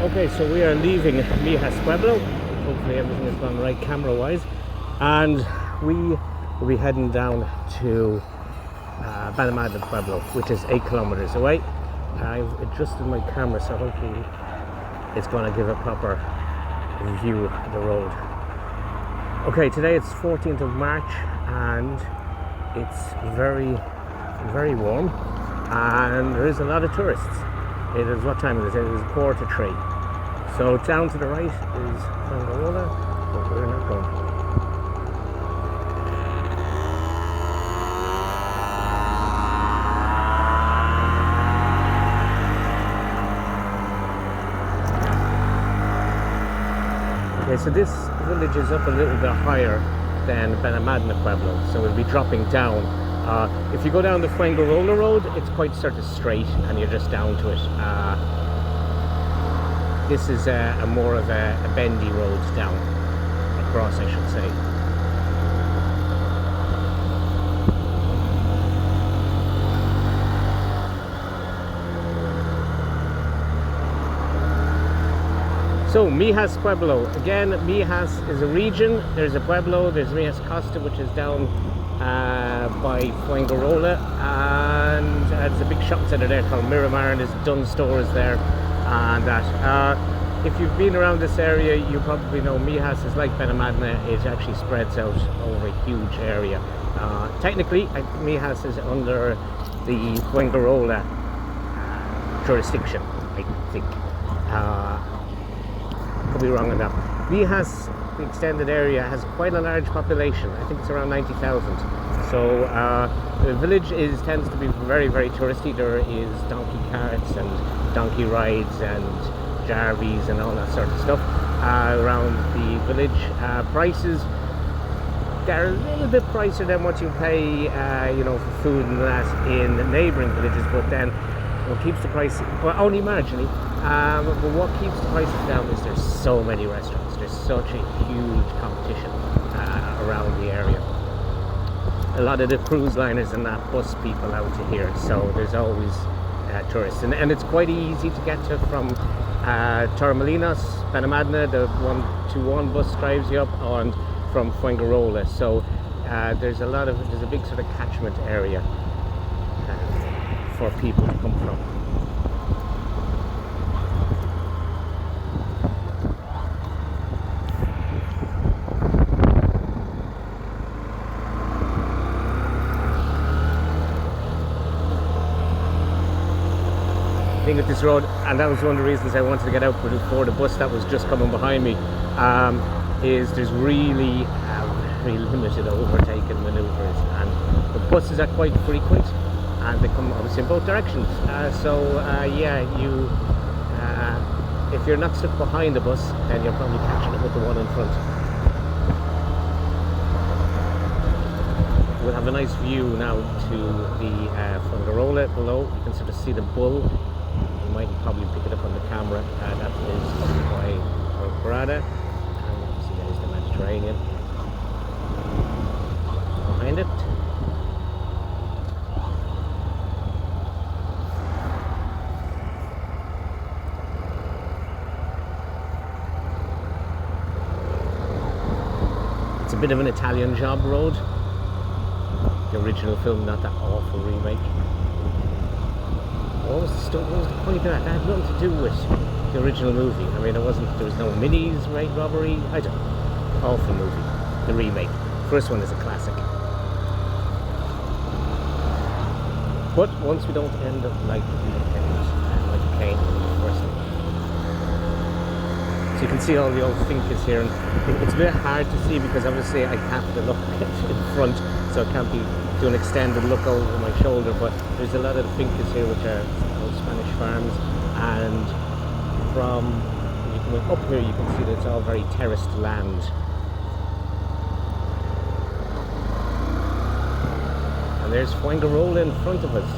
Okay, so we are leaving Mijas, Pueblo. Hopefully everything has gone right camera-wise. And we will be heading down to Benalmadena, Pueblo, which is 8 kilometers away. I've adjusted my camera, so hopefully it's going to give a proper view of the road. Okay, today it's 14th of March and it's very, very warm. And there is a lot of tourists. It is, what time is it? It is 2:45. So down to the right is Pueblo, but we're not going. Okay, so this village is up a little bit higher than Benalmadena, Pueblo, so we'll be dropping down. If you go down the Fuengirola road, it's quite sort of straight and you're just down to it. This is a more of a bendy road down, across I should say. So Mijas, Pueblo. Again, Mijas is a region. There's a Pueblo, there's Mijas Costa, which is down by Fuengirola, and there's a big shopping centre there called Miramar, and there's Dunn stores there and that. If you've been around this area, you probably know Mijas is like Benalmadena. It actually spreads out over a huge area. Technically, Mijas is under the Fuengirola jurisdiction, I think. Could be wrong on that. Mijas, the extended area, has quite a large population. I think it's around 90,000. So the village tends to be very, very touristy. There is donkey carts and donkey rides and jarvies and all that sort of stuff around the village. Prices, they're a little bit pricier than what you pay, for food and that in neighbouring villages. But then, what keeps the price, well, only marginally. But what keeps the prices down is there's so many restaurants. There's such a huge competition around the area. A lot of the cruise liners and that bus people out to here, so there's always tourists. And it's quite easy to get to from Torremolinos, Benalmadena. The 121 bus drives you up, and from Fuengirola. So there's a big sort of catchment area for people to come from. At this road, and that was one of the reasons I wanted to get out before the bus that was just coming behind me, is there's really very limited overtaking manoeuvres, and the buses are quite frequent and they come obviously in both directions, if you're not stuck behind the bus, then you're probably catching it with the one in front. We'll have a nice view now to the Fuengirola below. You can sort of see the bull. You might probably pick it up on the camera. That is by Brada, and obviously there's the Mediterranean behind it. It's a bit of an Italian job road. The original film, not that awful remake. What was the point of that? That had nothing to do with the original movie. I mean, there was no minis, right, robbery. I don't know. Awful movie. The remake. First one is a classic. But once we don't end up like Kane in the first one. So you can see all the old fincas here, and it's a bit hard to see because obviously I have to look in front, so I can't do an extended look over my shoulder, but there's a lot of the fincas here which are old Spanish farms, and from up here you can see that it's all very terraced land. And there's Fuengirola in front of us.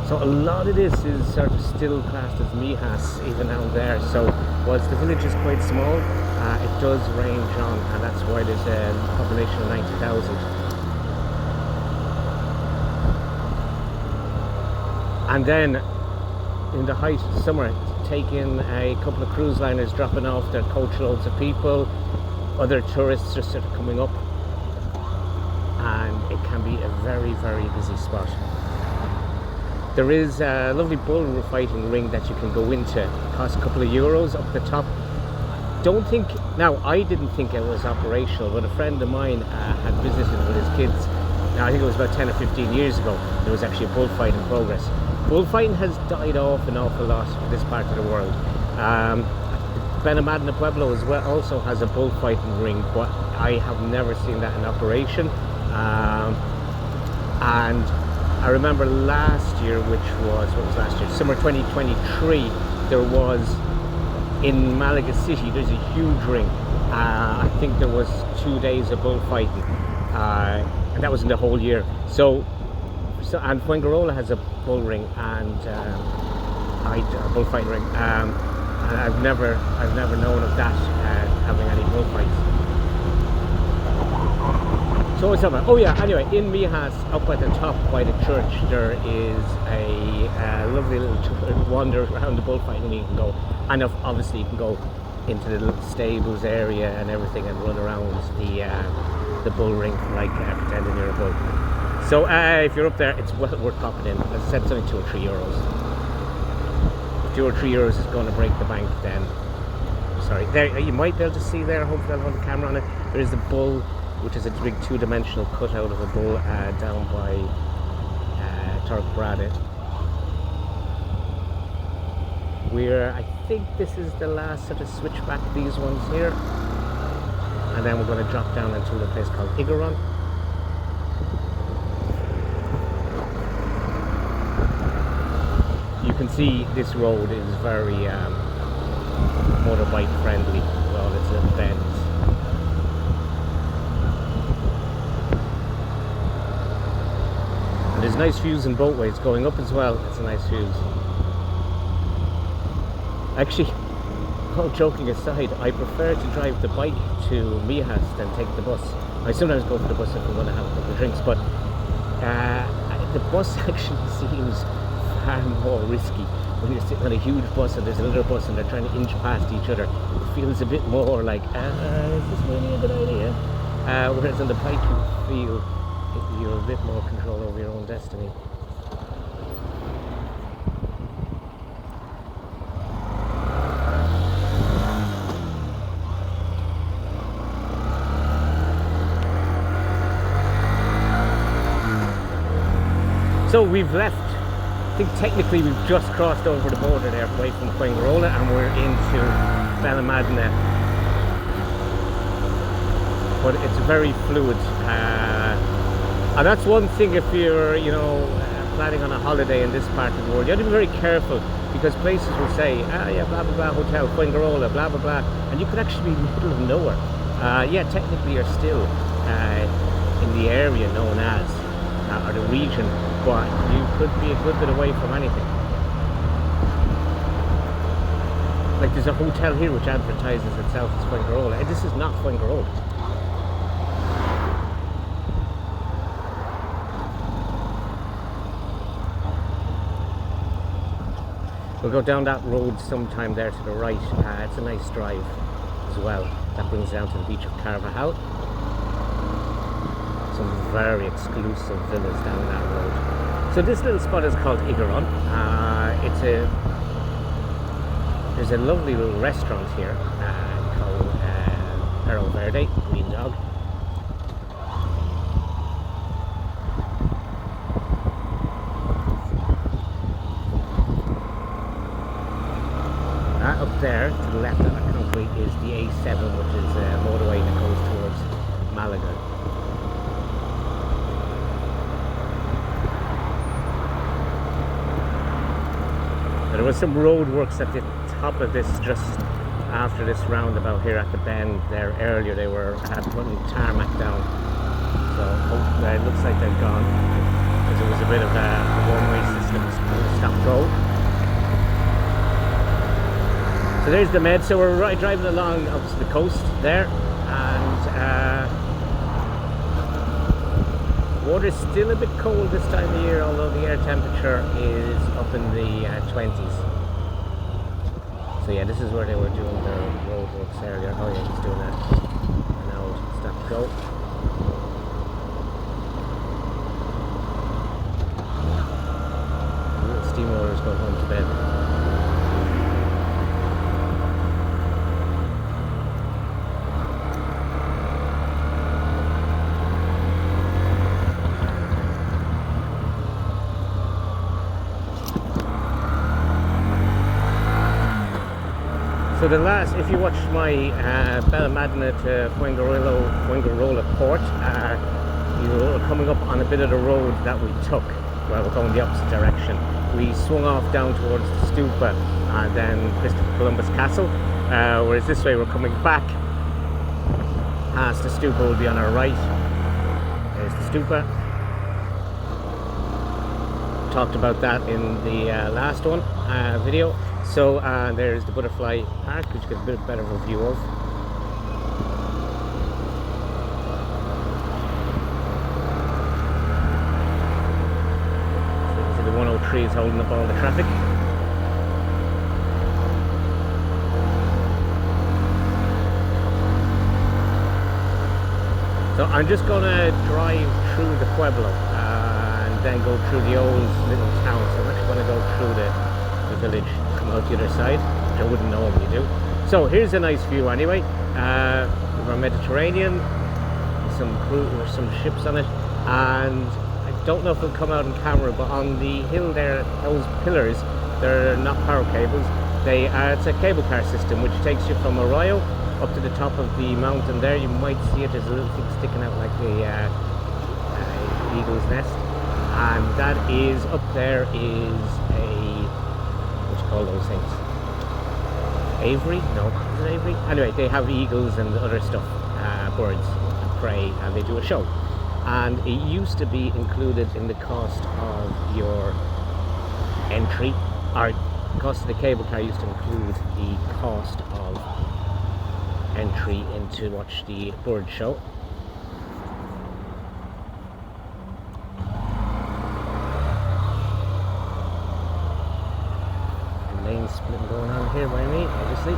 So a lot of this is sort of still classed as Mijas, even down there. So whilst the village is quite small, it does range on, and that's why there's a population of 90,000. And then in the height of the summer, taking a couple of cruise liners, dropping off their coachloads of people, other tourists just sort of coming up, and it can be a very, very busy spot. There is a lovely bull fighting ring that you can go into. It costs a couple of euros up the top. Now I didn't think it was operational, but a friend of mine had visited with his kids. Now I think it was about 10 or 15 years ago. There was actually a bullfight in progress. Bullfighting has died off an awful lot in this part of the world. Benalmadena, Pueblo as well also has a bullfighting ring, but I have never seen that in operation. And I remember last year, what was last year? Summer 2023, there was in Malaga City, there's a huge ring. I think there was 2 days of bullfighting, and that was in the whole year. So and Fuengirola has a bull ring and a bullfighting ring, and I've never known of that having any bullfights. So what's up? Oh yeah, anyway, in Mijas, up at the top by the church, there is a lovely little wander around the bullfighting. You can go, and obviously you can go into the little stables area and everything and run around the bull ring like pretending you're a bull. So if you're up there, it's well worth popping in. As I said, it's only 2 or 3 euros. If 2 or 3 euros is going to break the bank, then sorry. There, you might be able to see there, hopefully I'll hold the camera on it, there is the bull, which is a big 2-dimensional cutout of a bull down by Torquemada. I think this is the last sort of switchback, these ones here. And then we're going to drop down into a place called Igaron. You can see this road is very motorbike friendly with all its little bends. And there's nice views in both ways. Going up as well, it's a nice views. Actually, all joking aside, I prefer to drive the bike to Mijas than take the bus. I sometimes go for the bus if I'm going to have a couple of drinks, but the bus actually seems far more risky. When you're sitting on a huge bus and there's another bus and they're trying to inch past each other, it feels a bit more like, is this really a good idea? Whereas on the bike you feel you have a bit more control over your own destiny. So we've left, I think technically we've just crossed over the border there away from Fuengirola, and we're into Benalmadena. But it's very fluid. And that's one thing if you're, planning on a holiday in this part of the world. You have to be very careful, because places will say, yeah, blah, blah, blah, hotel, Fuengirola, blah, blah, blah. And you could actually be in the middle of nowhere. Yeah, technically you're still in the area known as, or the region, but you could be a good bit away from anything. Like there's a hotel here which advertises itself as Fuengirola, and this is not Fuengirola. We'll go down that road sometime there to the right. It's a nice drive as well. That brings down to the beach of Carvajal. Some very exclusive villas down that road. So this little spot is called Igaron. There's a lovely little restaurant here called Perro Verde, Green Dog. Up there to the left of that concrete is the A7, which is a motorway that goes towards Malaga. There was some road works at the top of this just after this roundabout here at the bend there earlier. They were putting tarmac down, so it looks like they've gone, because it was a bit of a one-way system, stop-go. So there's the Med. So we're driving along obviously the coast there, and Water's still a bit cold this time of year, although the air temperature is up in the 20s. So yeah, this is where they were doing their roadworks earlier. Oh yeah, he's doing that. Now it's start to go. The little steamroller is going home to bed. So the last, if you watched my Benalmadena to Fuengirola port, you were coming up on a bit of the road that we took. Well, we're going the opposite direction. We swung off down towards the Stupa and then Christopher Columbus Castle, whereas this way we're coming back past the Stupa will be on our right. There's the Stupa. Talked about that in the last one video. So there's the butterfly park, which you get a bit better of a view of. So the 103 is holding up all the traffic. So I'm just going to drive through the Pueblo and then go through the old little town. So I'm actually going to go through the village, come out the other side, which I wouldn't normally do. So here's a nice view anyway. We've our Mediterranean, with some ships on it, and I don't know if it'll come out in camera, but on the hill there, those pillars, they're not power cables. It's a cable car system which takes you from Arroyo up to the top of the mountain there. You might see it, there's a little thing sticking out like the eagle's nest, and that is, up there is all those things. Aviary? No, is it aviary? Anyway, they have eagles and other stuff, birds of prey, and they do a show. And it used to be included in the cost of your entry, or the cost of the cable car used to include the cost of entry in to watch the bird show. Lane splitting going on here by me, obviously.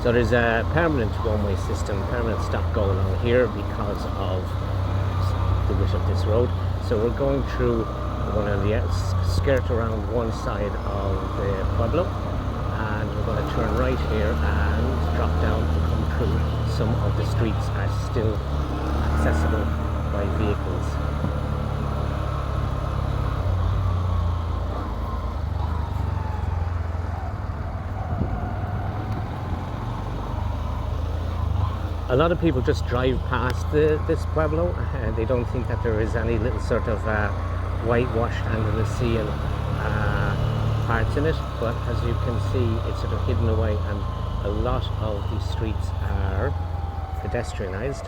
So there's a permanent one-way system, permanent stop going on here because of the width of this road. So we're going through one of the skirt around one side of the Pueblo, and we're going to turn right here and drop down and come through. Some of the streets are still accessible by vehicles. A lot of people just drive past this Pueblo, and they don't think that there is any little sort of whitewashed Andalusian parts in it, but as you can see, it's sort of hidden away, and a lot of these streets are pedestrianised.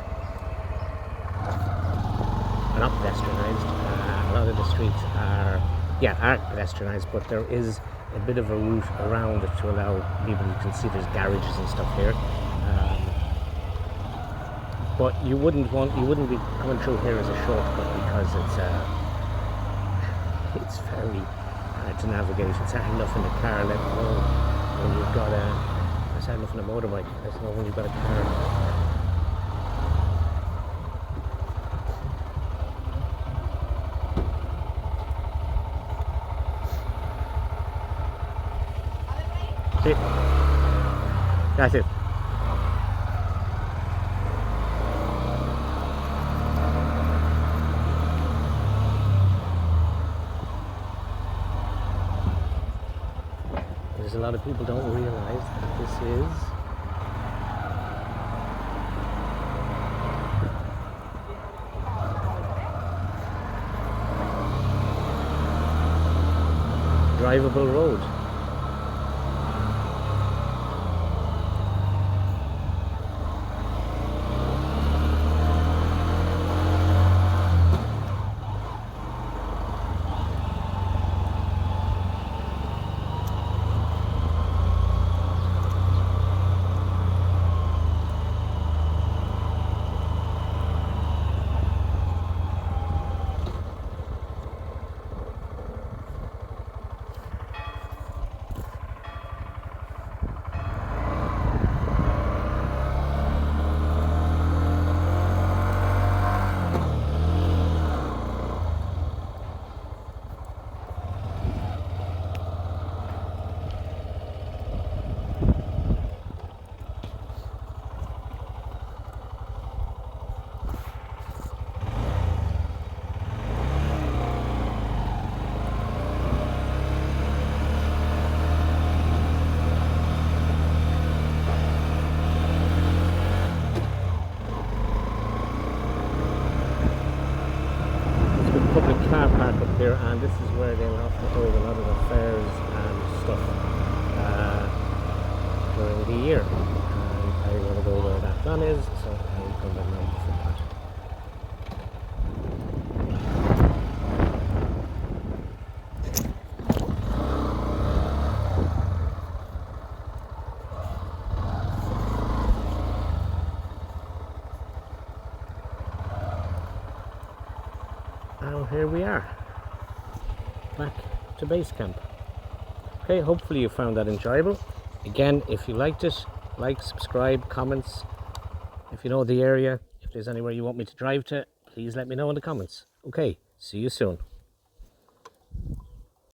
Not pedestrianised, a lot of the streets are pedestrianised, but there is a bit of a route around it to allow people. You can see there's garages and stuff here. But you wouldn't be coming through here as a shortcut because it's very hard to navigate. It's hard enough in the car, let alone when you've got it's hard enough in a motorbike, let alone when you've got a car. See? That's it. A lot of people don't realize that this is drivable road. up here, and this is where they'll have to hold a lot of the fairs and stuff during the year. And I want to go where that gun is, so I will come down now for that. Now here we are, back to base camp. Okay, hopefully you found that enjoyable. Again, if you liked it, like, subscribe, comments. If you know the area, if there's anywhere you want me to drive to, please let me know in the comments. Okay, see you soon.